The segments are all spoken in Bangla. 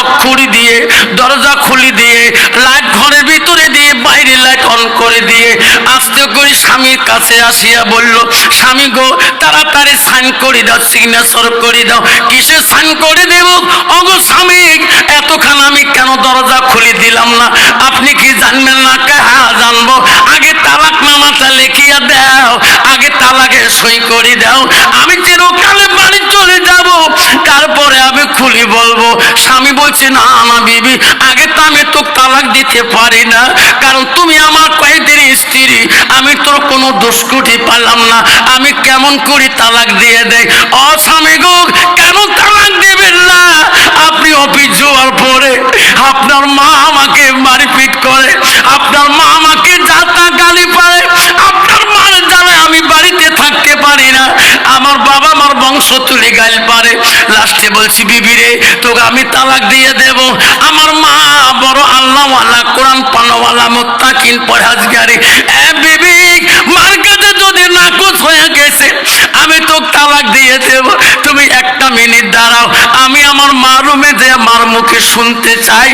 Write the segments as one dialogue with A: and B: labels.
A: লক খুলে দিয়ে দরজা খুলে দিয়ে লাইট ঘরের ভিতরে দিয়ে বাইরে লাইট অন করে দিয়ে আস্তে করে স্বামীর কাছে আসিয়া বলল, স্বামী গো তাড়াতাড়ি সাইন করে দাও, সিগনেচার করে দাও। কিসে সাইন করে দেব? ওগো স্বামী, এতক্ষণ আমি কেন দরজা খুলে দিলাম না? আপনি কি জানবেন না? হ্যাঁ জানবো। আগে তালাক নামাটা লিখিয়া দাও, আগে তালাকে সই করে দাও, আমি চিরকালে বাড়ি চলে যাব, তারপরে আমি খুলি বলবো। স্বামী বলছে, না না বিবি, আগে তো আমি তো তালাক দিতে পারি না, কারণ তুমি আমার কয়েকদিন স্ত্রী, আমি তোর কোনো দুষ্কৃতি পারলাম না, আমি কেমন করে তালাক দিয়ে দেয়? ও স্বামী গো, কেন তালাক দেবেন না? আপনি অফিস যাওয়ার পরে আপনার মা আমাকে মারপিট করে, আপনার মা আমাকে যাতা গালি পারে, আপনার মার জ্বালায় আমি বাড়িতে থাকতে পারি না, আমার বাবা আমার বংশ তুলে গাল পারে। লাস্টে বলছি, বিবি রে তোকে আমি তালাক দিয়ে দেব। আমার মা বড় আল্লাহওয়ালা, কোরআন পানাওয়ালা, মুত্তাকিন, পরহেজগারি। বিবি, মার কাছে যদি নাকচ হয়ে গেছে আমি তো তালাক দিয়ে দেব, তুমি একটা মিনিট দাঁড়াও, আমি আমার মা রুমে যে মার মুখে শুনতে চাই,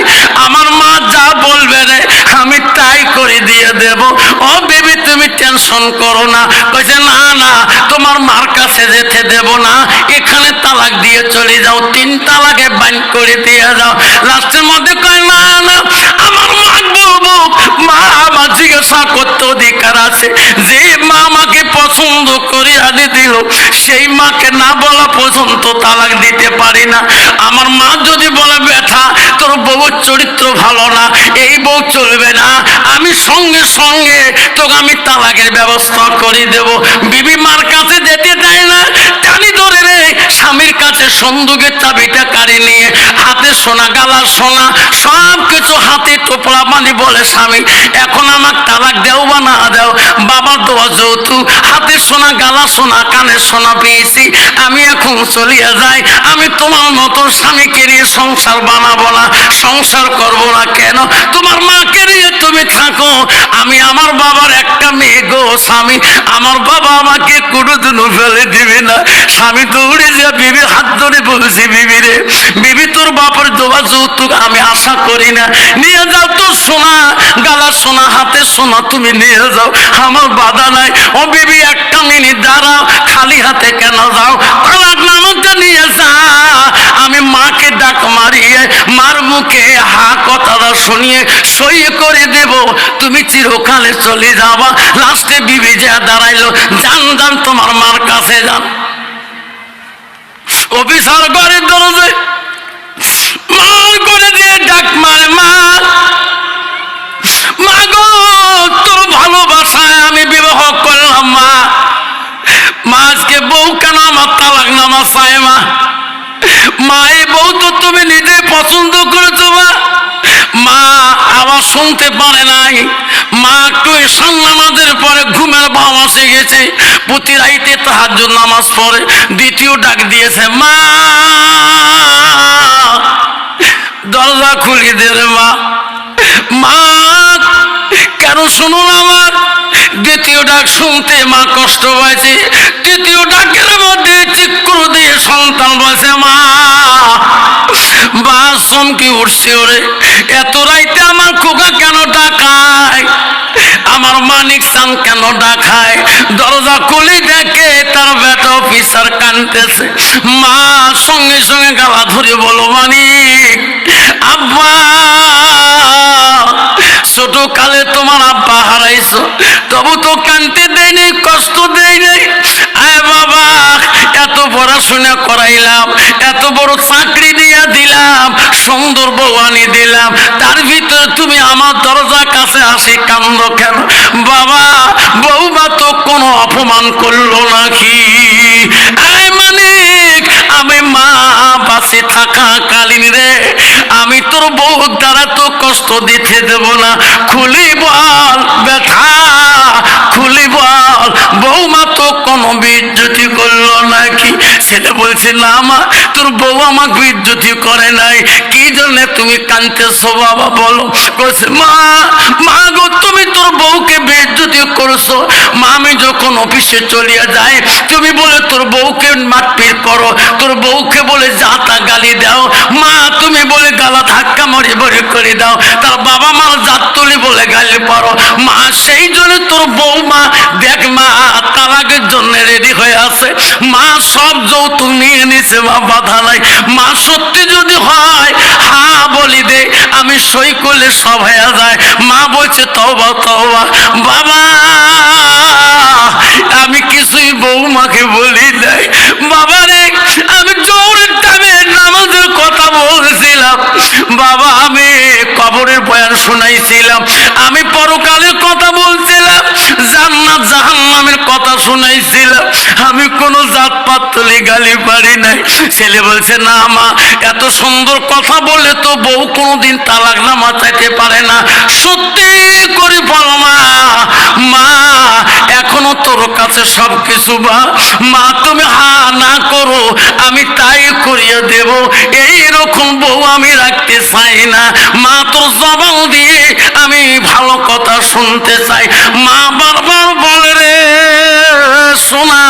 A: আমার মা যা বলবে রে আমি তাই করে দিয়ে দেব। ও বেবি, তুমি টেনশন করো না। বলছে, না না, তোমার মার কাছে যেতে দেব না, এখানে তালাক দিয়ে চলে যাও, 3 তালাকে বাইন করে দিয়ে যাও। লাস্টের মধ্যে কয়, না না, আমার মা বলবো, মা আমার জিজ্ঞাসা করতে অধিকার আছে, যে মা আমাকে পছন্দ করে আনি দিল সেই মাকে না বলা পর্যন্ত তালাক দিতে পারি না। আমার মা যদি বলে, বেটা তোর বউর চরিত্র ভালো না, এই বউ চলবে না, আমি সঙ্গে সঙ্গে তোকে আমি তালাকের ব্যবস্থা করে দেব। বিবি মার কাছে যেতে চায় না, টানি ধরে রে স্বামীর কাছে সন্দুকের চাবিটা কাড়ে নিয়ে হাতে সোনা, গালা সোনা, সব কিছু হাতে টোপলা পানি বলে, স্বামী এখন আমার তালাক দেও বা না দেও, বাবার দোয়া যৌতুক, হাতে সোনা, গালা সোনা, কানে সোনা পেয়েছি, আমি এখন চলিয়া যাই, আমি তোমার মতো স্বামীকে নিয়ে সংসার বানাবো না, সংসার করবো না। কেন? তোমার মাকে নিয়ে তুমি থাকো, আমি আমার বাবার একটা মেয়ে গো স্বামী, আমার বাবা আমাকে কোনোদিনও ফেলে দিবে না। স্বামী দৌড়ে যা বিবির হাত ধরে বলছি, বিবি রে, বিবি তোর বাপের দোয়া যৌতুক আমি আশা করি না, নিয়ে যাও তোর সোনা, গালা সোনা, হাতে সোনা তুমি নিয়ে যাও, আমার বাধা নাই। ও বিবি, একটা মিনিট দাঁড়াও, খালি হাতে কেন যাও? তালাক নামাটা নিয়ে যা, আমি মাকে ডাক মারিয়ে মার মুখে হা কথাটা শুনিয়ে সই করে দেব, তুমি চিরকালে চলে যাবা। লাস্টে বিবি যা দাঁড়াইলো, যান যান তোমার মার কাছে যান। অফিসার ঘরের দরজায় মা করে দিয়ে ডাক মারে, মা মা গো, তোর ভালোবাসায় আমি বিবাহ করলাম, মা মা আজকে বউ কেন আমার তালাক নামা চায়? মা মা এই বউ তো তুমি নিজে পছন্দ করেছো। মা আবার শুনতে পারে নাই, মা একটু ঈশান নামাজের পরে ঘুমের ভাব এসে গেছে, প্রতি রাইতে তাহাজ্জুদ নামাজ পড়ে, দ্বিতীয় ডাক দিয়েছে, মা দরজা খুলে দে রে মা। মা কেন শুনুন আমার? দ্বিতীয় ডাক শুনতে মা কষ্ট পাইছে, তৃতীয় ডাকের মধ্যে চিৎকার দিয়ে সন্তান বলছে, মা বা চমকে উঠছে, ওরে এত রাইতে আমার খোকা কেন ডাকায়, আমার মানিক চান কেন ডাকায়? দরজা খুলে দেখে তার বেটা অফিসার কাঁদতেছে। মা সঙ্গে সঙ্গে গালা ধরে বলো, মানিক আব্বা, ছোট কালে তোমার আব্বা হারাইছো, তবু তো কানতে দেয়নি, কষ্ট দেয়নি। আয় বাবা, এত পড়াশোনা করাইলাম, এত বড় চাকরি দিয়ে দিলাম, সুন্দর বউ আনি দিলাম, তার ভিতরে তুমি আমার দরজার কাছে আসে কান্দ কেন? বাবা, বউমা তো কোনো অপমান করলো নাকি? আয় মানিক, আমি মা বাঁচে থাকা কালীন রে, আমি তোর বউ দ্বারা তো কষ্ট দিতে দেব না, খুলি বল ব্যথা, খুলি বল, বউমা তো কোনো বেইজ্জতি করলো নাকি? ছেলে বলছে না মা, তোর বউ আমাকে বেইজ্জতি করে নাই। কি জন্য তুমি কাঁদতেছো বাবা বলো? বলছে মা, মা গো তুমি তোর বউকে বেইজ্জতি করছো। মা আমি যখন অফিসে চলিয়া যাই তুমি বলে তোর বউকে মারপিট করো, তোর বউকে বলে যা তা গালি দাও। মা তুমি বলে গালা ধাক্কা মারি ভরে করে দাও, তার বাবা মার জাত তুলি বলে গালি পারো। মা সেই জন্য তোর বৌমা দেখ মা তালাকের জন্য রেডি হয়ে আছে। মা সব যৌতুক নিয়ে নিছে, মা বাধা নাই। মা সত্যি যদি হয় হ্যাঁ বলি দে, আমি সই করলে সব হয়ে যায়। মা বলছে তওবা তওবা। বাবা আমি কিছুই বৌমাকে বলি নাই। বাবা রে আমি জোরের টাইমে নামাজের কথা বলছিলাম। বাবা আমি কবরের বয়ান শোনাইছিলাম, আমি পরকালের কথা বলছিলাম, জান্নাত জাহান্নামের কথা শোনাইছিলাম। আমি কোনো জাতপাত তুলে গালি পারি নাই। ছেলে বলছে না মা, এত সুন্দর কথা বললে তো বউ কোনোদিন তালাক নামা চাইতে পারে না। সত্যি করে বল মা, মা এখনো তোর কাছে সব কিছু মা তুমি হা না করো আমি তাই করিয়ে দেব। এইরকম বউ আমি রাখতে চাই না। মা তোর জবান দিয়ে আমি ভালো কথা শুনতে চাই। মা বারবার বলে রে শোনা,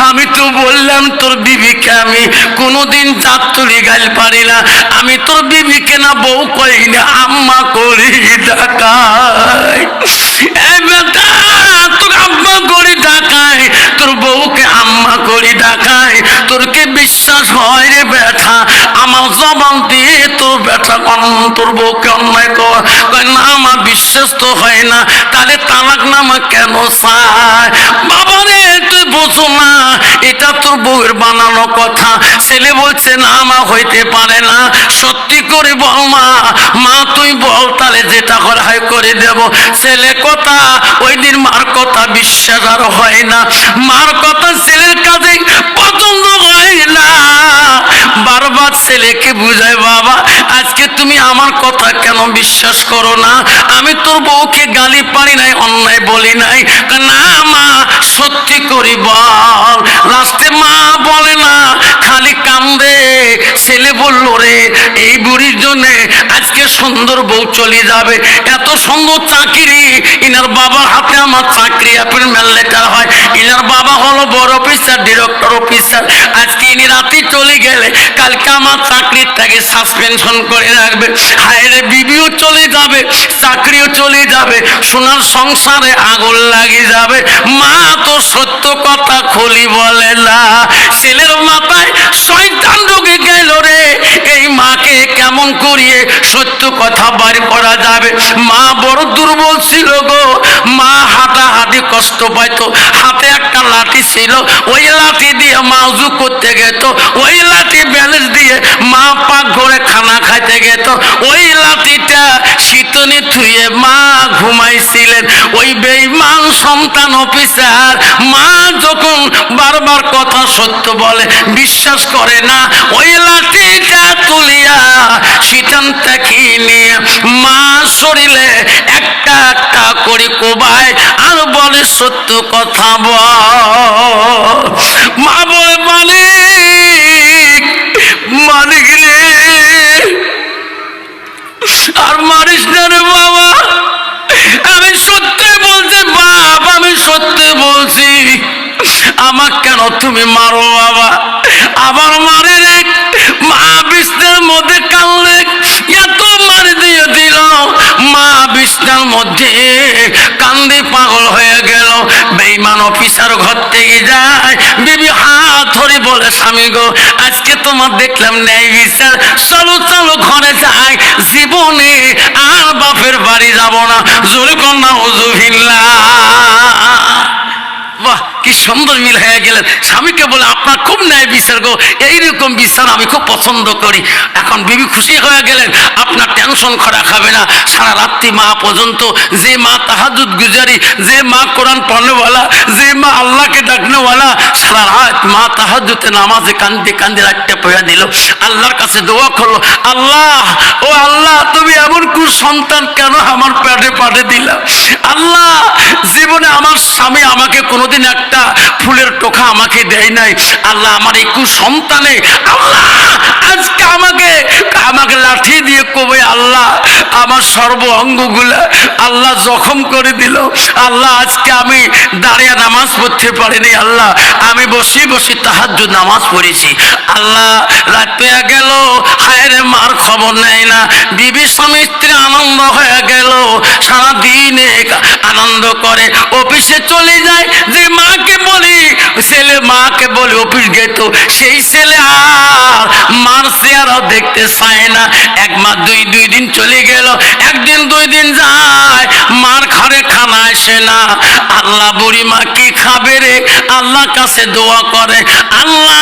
A: আমি তো বললাম তোর বিবিকে আমি কোনোদিন জাত তুলি গাল পারি না। আমি তোর বিবিকে না বউ করি না, আম্মা করি ডাকাই। এই বেটা তোর আম্মা করি ডাকাই, তোর বউকে আম্মা করি ডাকাই। তোরকে বিশ্বাস হয় রে বেটা? আমার জবান দিয়ে তোর বেটা তোর বউকে অন্যায় কর না, আমার বিশ্বাস তো হয় না। তাহলে তালাক নামা কেন চায়? বাবা রে তুই বোঝো না, এটা তোর বউয়ের বানানো কথা। ছেলে বলছে না মা হইতে পারে না। সত্যি করে বল মা, মা তুই বল তাহলে যেটা করা হয় করে দেব। ছেলে কথা ওই দিন মার কথা বিশ্বাস আর হয় না। মার কথা ছেলের কাছে পছন্দ হয় না। বারবার ছেলেকে বুঝায় বাবা আজকে তুমি আমার কথা কেন বিশ্বাস করো না? আমি তোর বউকে গালি পারি নাই, অন্যায় বলি নাই। না মা সত্যি করি বল। লাস্টে মা বলে না, খালি কান্দে। ছেলে বলল রে এই বুড়ির জন্য আজকে সুন্দর বউ চলে যাবে। এত সুন্দর চাকরি, ইনার বাবার হাতে আমার চাকরি অ্যাপয়েন্টমেন্ট লেটার হয়। ইনার বাবা হলো বড় অফিসার, ডিরেক্টর অফিসার। আজকে ইনি রাতে চলে গেলে কালকে আমার চাকরিটাকে সাসপেনশন করে রাখবে। হায় রে বিবিও চলে যাবে, চাকরিও চলে যাবে, সোনার সংসারে আগুন লাগে যাবে। মা তো সত্য কথা খুলি বলে না। ছেলের মাথায় শয়তান ঢুকে গেল রে। এই মাকে কেমন করিয়ে সত্য কথা বার করা যাবে? মা বড় দুর্বল ছিল গো। মা হাঁটাহাঁটি কষ্ট পাইতো। হাতে একটা লাঠি ছিল, ওই লাঠি দিয়ে মা উজু করতে গেত। ওই লাঠি ব্যালেন্স দিয়ে মা পাক ঘরে খানা খাইতে গেত। ওই লাঠিটা শীতনে থুয়ে মা ঘুমাইছিলেন। ওই বেঈমান সন্তান অফিসার মা যখন বারবার কথা সত্য বলে বিশ্বাস করে না। ওই লাঠিটা তুলিয়া শীতনটা নিয়ে মা শরীরে একটা একটা করে কোবায় আর বলে সত্য কথা বল। মা বলে মালিক, মালিক রে আর মারিস না রে বাবা। আমি সত্যি বলছি বাপ, আমি সত্যি বলছি। আমার কেন তুমি মারো বাবা? আবার মারে রে। মা বিছনার মধ্যে কানলে, এত মার দিয়ে দিল। মা বিছনার মধ্যে কান্দে পাগল হয়ে গেল। বেঈমান অফিসার ঘর থেকে যায়, বিবি হাত ধরে বলে স্বামী গো আজকে তোমার দেখলাম ন্যায় বিচার, চলো চলো ঘরে যাই। জীবনে আর বাপের বাড়ি যাব না। জোরে কন্যা হুজুবিল্লাহ। বাহ কি সুন্দর মিল হয়ে গেলেন। স্বামীকে বলে আপনার খুব ন্যায় বিচার গো, এইরকম বিচার আমি খুব পছন্দ করি। এখন বিবি খুশি হয়ে গেলেন, আপনার টেনশন করা খাবে না। সারা রাত্রি মা পর্যন্ত, যে মা তাহাজ্জুদ গুজারি, যে মা কোরআন পড়নেওয়ালা, যে মা আল্লাহকে ডাকনেওয়ালা, সারা রাত মা তাহাজ্জুদে নামাজে কান্দে কান্দে রাতটা পড়ে দিল। আল্লাহর কাছে দোয়া করলো, আল্লাহ ও আল্লাহ তুমি এমন কোন সন্তান কেন আমার পেটে পাঠিয়ে দিলা? আল্লাহ জীবনে আমার স্বামী আমাকে কোনোদিন একটা ফুলের টোকা আমাকে দেয় নাই আল্লাহ, আমার এই কুসন্তানে আল্লাহ আজকে আমাকে লাঠি দিয়ে কবে আল্লাহ আমার সর্ব অঙ্গগুলা আল্লাহ জখম করে দিল আল্লাহ। আজকে আমি দাঁড়িয়ে নামাজ পড়তে পারিনি আল্লাহ, আমি বসে বসে তাহাজ্জুদ নামাজ পড়েছি আল্লাহ। রাত পেয়ে গেল, হায় রে মার খবর নেয় না, বিবি স্বামী স্ত্রী আনন্দ হয়ে গেল, সারাদিন আনন্দ করে অফিসে চলে যায়। যে মাকে বলি অফিস গেত, সেই ছেলে আর মার চেহারাও দেখতে চায় না। এক মাস দুই দিন চলে গেল, একদিন 2 দিন যায়, মার ঘরে খানা আসে না। আল্লাহ বুড়ি মা কি খাবে রে, আল্লাহর কাছে দোয়া করে, আল্লাহ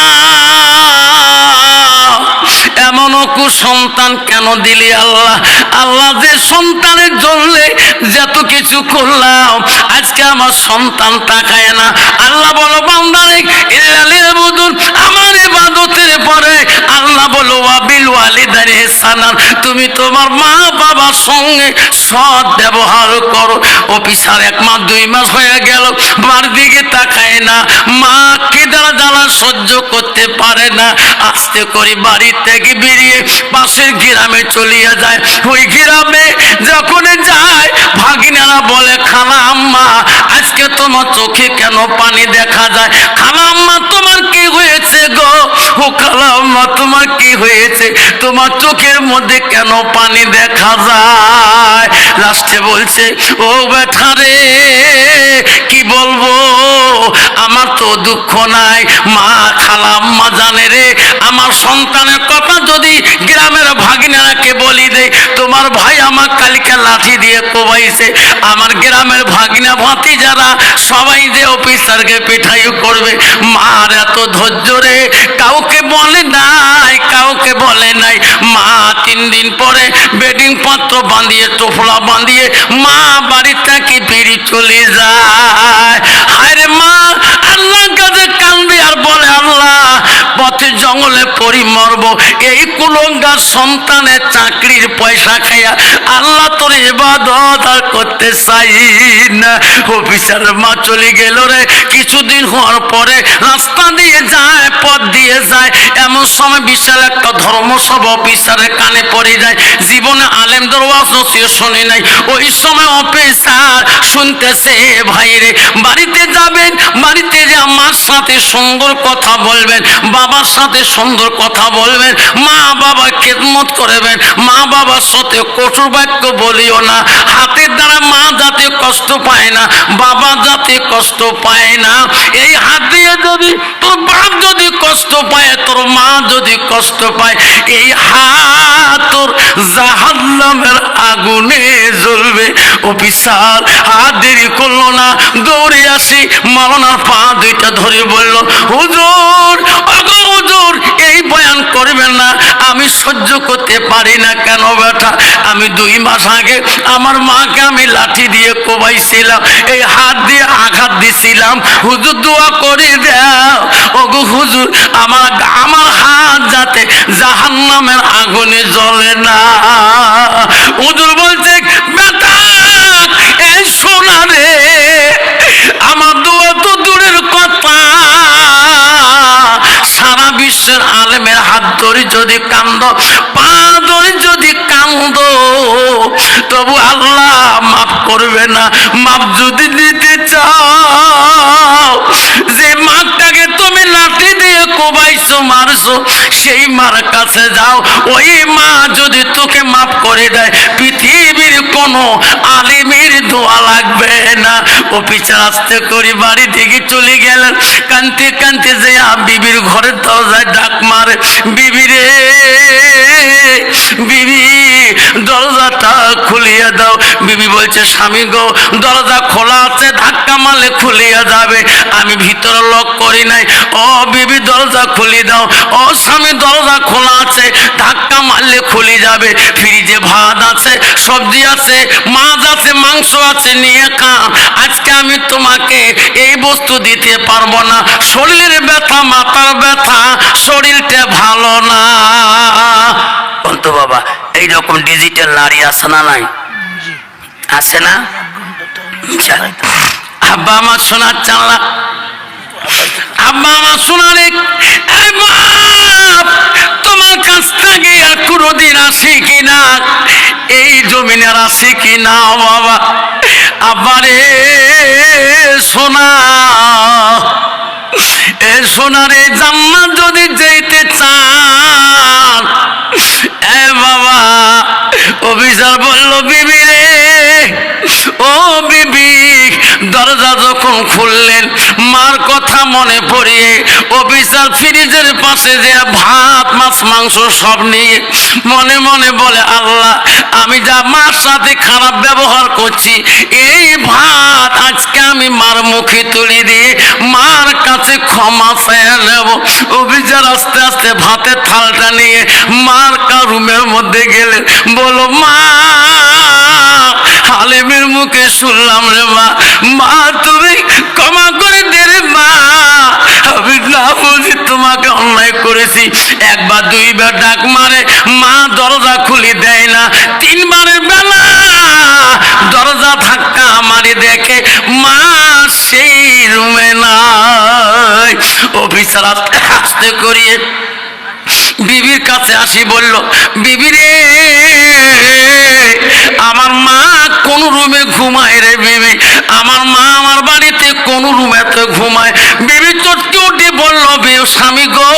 A: এমন কুসন্তান কেন দিলি আল্লাহ? আল্লাহ যে সন্তানের জন্য যত কিছু করলাম, আজকে আমার সন্তান তাকায় না। আল্লাহ বলো বান্দারে আমার ইবাদতের পরে আল্লাহ বলো ওয়াবিল ওয়ালিদাইনি ইহসানান, তুমি তোমার মা বাবার সঙ্গে সৎ ব্যবহার করো। অফিসার 1 মাস 2 মাস হয়ে গেল, মার দিকে তাকায় না, মা কেদার জ্বালা সহ্য করতে পারে না, আস্তে করে বাড়ি থেকে বেরিয়ে পাশের গ্রামে চলিয়া যায়। ওই গ্রামে যখন যায়, ভাগিনারা বলে খালা আম্মা আজকে তোমার চোখে কেন পানি দেখা যায়? খালা আম্মা তোমার কি হয়েছে গো? ও খালা আম্মা তোমার কি হয়েছে? তোমার চোখের মধ্যে কেন পানি দেখা যায়? লাস্টে বলছে, ও বেটা রে কি বলবো, আমার তো দুঃখ নাই, মা খালা আম্মা জানে রে, আমার সন্তানের কথা যদি গ্রামের ভাগিনারাকে বলি দে, তোমার ভাই আমার কালকে লাঠি দিয়ে কোবাইছে, আমার গ্রামের ভাগিনা ভাতিজারা সবাই যে অফিসারকে পিঠাই করবে। মার এত ধৈর্য রে, কাউকে বলে নাই। মা 3 দিন পরে বেডিং পত্র বাঁধিয়ে টোফলা বাঁধিয়ে মা বাড়ি থেকে ফিরে চলে যায়। আরে মা আল্লাহর কাছে কান্দে আর বলে, আল্লাহ পথে জঙ্গলে পড়ি মরবো, এই কুলঙ্গার সন্তানের চাকরির পয়সা খাইয়া আল্লাহ তোর ইবাদত আর করতে চাই না। অফিসার মা চলে গেল রে। কিছুদিন হওয়ার পরে রাস্তা দিয়ে যায়, পথ দিয়ে যায়, এমন সময় বিশাল একটা ধর্মসভা অফিসারের কানে পড়ে যায়। জীবনে আলেমদের ওয়াজ সে শোনে নাই। ওই সময় অফিসার শুনতেছে, ভাই রে বাড়িতে যাবেন, বাড়িতে যে আমার সাথে সুন্দর কথা বলবেন, বাবার সাথে সুন্দর কথা বলবেন, মা বাবা খেদমত করবেন, মা বাবার সাথে কঠোর বাক্য বলিও না। হাতের দ্বারা মা যাতে কষ্ট পায় না, বাবা যাতে কষ্ট পায় না। এই হাত দিয়ে যদি তোর বাপ যদি কষ্ট পায়, তোর মা যদি কষ্ট পায়, এই হাত তোর জাহান্নামের আগুনে জ্বলবে। অফিসার আর দেরি করলো না, দৌড়ে আসি মাওলানার পা 2টা ধরে বলল, হুজুর ওগো হুজুর এই বয়ান করবেন না, আমি সহ্য করতে পারি না। কেন বেটা? আমি 2 মাস আগে আমার মাকে আমি লাঠি দিয়ে কোবাইছিলাম, এই হাত দিয়ে আঘাত দিছিলাম, হুজুর দোয়া করে দাও। ওগো হুজুর আমার হাত যাতে জাহান্নামের আগুনে জ্বলে না। হুজুর বলছে, বেটা এই সোনা রে, আমার দোয়া তো দূরের কথা, সারা বিশ্বের আলেমের হাত ধরে যদি কান্দ, পা ধরে যদি কান্দ, তবু আল্লাহ মাফ করবে না। মাফ যদি দিতে চাও, যে মাটাকে তুমি লাঠি দিয়ে কোবাইছো মারছো, সেই মার কাছে যাও। ওই মা যদি তোকে মাফ করে দেয়, পৃথিবীর কোনো আলিমের দোয়া লাগবে না। অফিসার আস্তে করে বাড়ি থেকে চলে গেলেন। কানতে কানতে যে বিবির ঘরের দরজায় ডাক মারে, বিবি রে বিবি দরজাটা খুলিয়া দাও। বিবি বলছে, স্বামী গো দরজা খোলা আছে, ধাক্কা মারলে খুলিয়া যাবে, আমি ভিতরে লক করি নাই। ও বিবি দরজা খুলি দাও। ও স্বামী দরজা খোলা আছে, ধাক্কা মারলে খুলে যাবে, ফ্রিজে ভাত আছে, সবজি আছে, মাছ আছে, মাংস আছে, নিয়ে খা। আজকে আমি তোমাকে এই বস্তু দিতে পারবো না, শরীরের ব্যথা, মাথার ব্যথা, শরীরটা ভালো না। বলতো বাবা এইরকম ডিজিটাল নারী আছে না? নাই আছে না? আব্বা আমার সোনার চাল্লা আব্বা আমার শোনালে তোমার কাছ থেকে আর কোনোদিন আসি কিনা, এই জমিনের আসি কিনা বাবা। আব্বা রে সোনা, এ সোনারে জান্নাত যদি যেতে চান, এ বাবা অফিসার বলল বিবি রে, ও বিবি, দরজা যখন খুললেন মার কথা মনে পড়িয়ে অফিসার ফ্রিজের পাশে যে ভাত মাছ মাংস সব নিয়ে মনে মনে বলে, আল্লাহ আমি যা মার সাথে খারাপ ব্যবহার করছি, এই ভাত আজকে আমি মার মুখে তুলে দিয়ে মার কাছে ক্ষমা চেয়ে নেব। অফিসার আস্তে আস্তে ভাতের থালটা নিয়ে মার রুমের মধ্যে গেলেন, বলো মা, হালিমের মুখে শুনলাম রে মা, মা তুমি ক্ষমা করে দে রে মা, আমি না বুঝি তোমাকে অন্যায় করেছি। একবার দুইবার ডাক মারে, মা দরজা খুলে দেয় না। তিনবারের বেলা দরজা ধাক্কা মারি দেখে মা সেই রুমে নাই। অফিসার আস্তে করিয়ে বিবির কাছে আসি বলল, বিবি রে, আমার মা কোন রুমে ঘুমায় রে বিবি, আমার মা আমার বাড়িতে কোন রুমেতে ঘুমায়। বিবি চটকে উঠে বলল, স্বামী গো,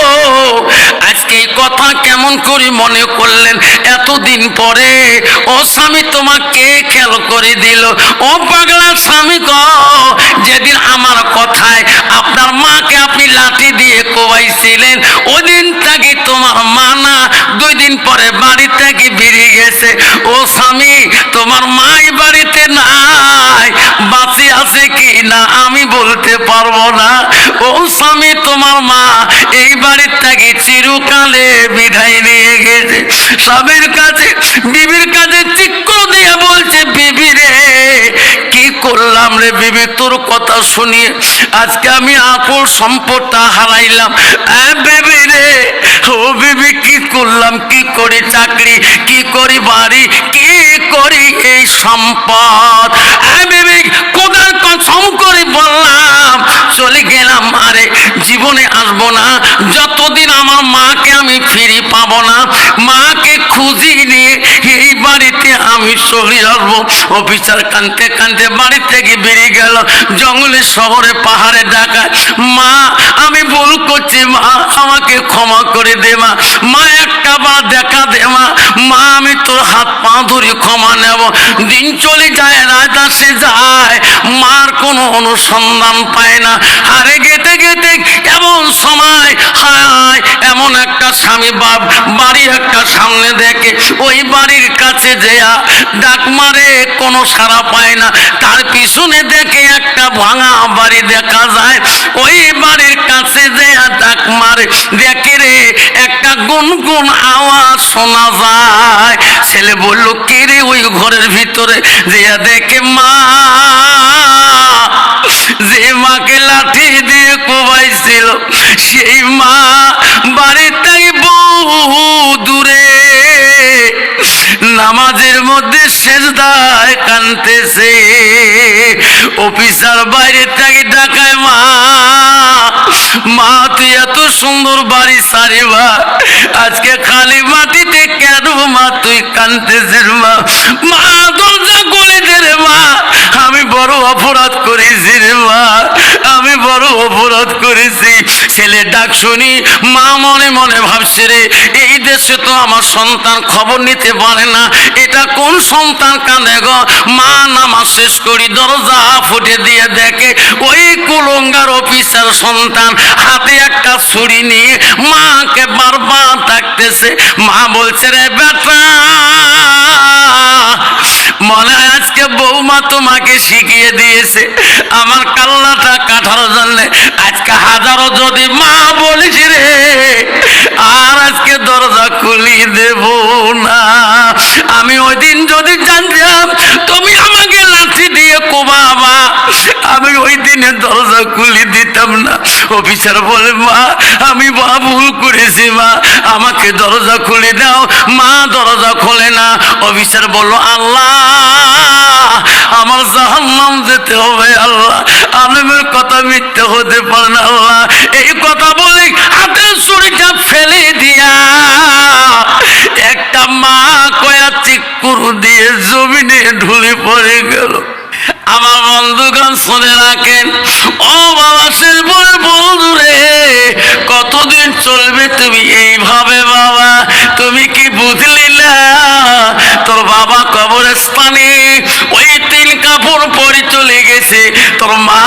A: আজকে এই কথা কেমন করে মনে করলেন এতদিন পরে? ও স্বামী তোমাকে খেয়াল করে দিল। ও পাগলা স্বামী গো, যেদিন আমার কথায় আপনার মাকে আপনি লাঠি দিয়ে কোবাইছিলেন, ওদিন থেকে তোমার মা না 2 দিন পরে বাড়ি থেকে বেরিয়ে গেছে। ও স্বামী, তোমার মাই বাড়িতে নাই, বাঁচে আছে কি না আমি বলতে পারবো না। ও স্বামী, তোমার মা এই বাড়ির থেকে চিরকালে বিদায় নিয়ে গেছে। স্বামীর কাছে বিবির কাছে চিক্কো দিয়ে বলছে, বিবি রে, কি করলাম রে বিবি, তোর কথা শুনিয়ে আজকে আমি আপন সম্পদটা হারাইলাম। বিবি রে, ও বিবি, কি করলাম, কি করি চাকরি, কি করি বাড়ি, কি করি এই সম্পদ। বিবি কোদার কসম করে বললাম, চলে গেলাম, আরে জীবনে আসবো না যতদিন আমার মাকে আমি ফিরে পাবো না। মাকে খুঁজি নিয়ে এই বাড়িতে আমি চলে আসবো। অফিসার কানতে কানতে বাড়ি থেকে বেরিয়ে গেল, জঙ্গলে শহরে পাহাড়ে ডাকায়। মা আমি ভুল করছি, মা আমাকে ক্ষমা করে দে মা, মা একটা বার দেখা দে মা, মা আমি তোর হাত পা ধরে ক্ষমা নেব। দিন চলে যায়, রাত আসে যায়, মার কোনো অনুসন্ধান পায় না। আরে গেতে গেতে এমন সময় হায়, এমন একটা স্বামী বাপ বাড়ি একটা সামনে দেখে, ওই বাড়ির কাছে যেয়া ডাক মারে, কোনো সাড়া পায় না। তার পিছনে দেখে একটা ভাঙা বাড়ি দেখা যায়, ওই বাড়ির কাছে যেয়া ডাক মারে, দেখে রে একটা গুনগুন আওয়াজ শোনা যায়। ছেলে বলল, কে রে? ওই ঘরের ভিতরে যেয়া দেখে মা, যে মাকে লাঠি দিয়ে কোবাইছিল সেই মা বাড়ির থেকে বহু দূরে নামাজের মধ্যে সেজদায় কাঁদতেছে। অফিসার বাইরে থেকে ডাকায়, মা, মা তুই এত সুন্দর বাড়ি সারিবা, আজকে খালি মাটিতে কেন মা তুই কাঁদতেছিস? মা, মা দরজা খুলে দে রে মা, আমি বড় অপরাধ করেছি রে মা, আমি বড় অপরাধ করেছি। ছেলে ডাক শুনি মা মনে মনে ভাবছে, রে এই দেশে তো আমার সন্তান খবর নিতে পারে না, এটা কোন সন্তান কাঁদে গো। মা নামাজ শেষ করি দরজা ফুটে দিয়ে দেখে ওই কুলঙ্গার অফিসার সন্তান হাতে একটা ছুরি নিয়ে মাকে বারবার ডাকতেছে। মা বলছে, রে বেটা, মনে হয় আজকে বৌমা তোমাকে শিখিয়ে দিয়েছে আমার কাল্লাটা কাটার জন্য। আজকে হাজারো যদি মা বলিস রে, আর আজকে দরজা খুলি দেব না। আমি ওই দিন যদি জানতাম তুমি আমাকে লাঠি দিয়ে কোবাবা, আমি ওই দিনে দরজা খুলে দিতাম না। অফিসার বলে, মা আমি ভুল করেছি মা, আমাকে দরজা খুলে দাও। মা দরজা খোলে না। অফিসার বলল, আল্লাহ আমার জাহান্নাম যেতে হবে আল্লাহ, আলেমের কথা মিথ্যে হতে পারে না আল্লাহ। এই কথা বলে হাতের ছুরিটা ফেলে দিয়া একটা মা কয়া চিকুর দিয়ে জমিনে ঢুলে পড়ে গেল। আমার বন্ধুগণ শুনে রাখেন, ও বাবা শেরপুর বন্ধু রে, কতদিন চলবে তুমি এইভাবে বাবা? তুমি কি বুঝলি না তোর বাবা কবরস্থানে ওই 3 কাপড় পরে চলে গেছে, তোর মা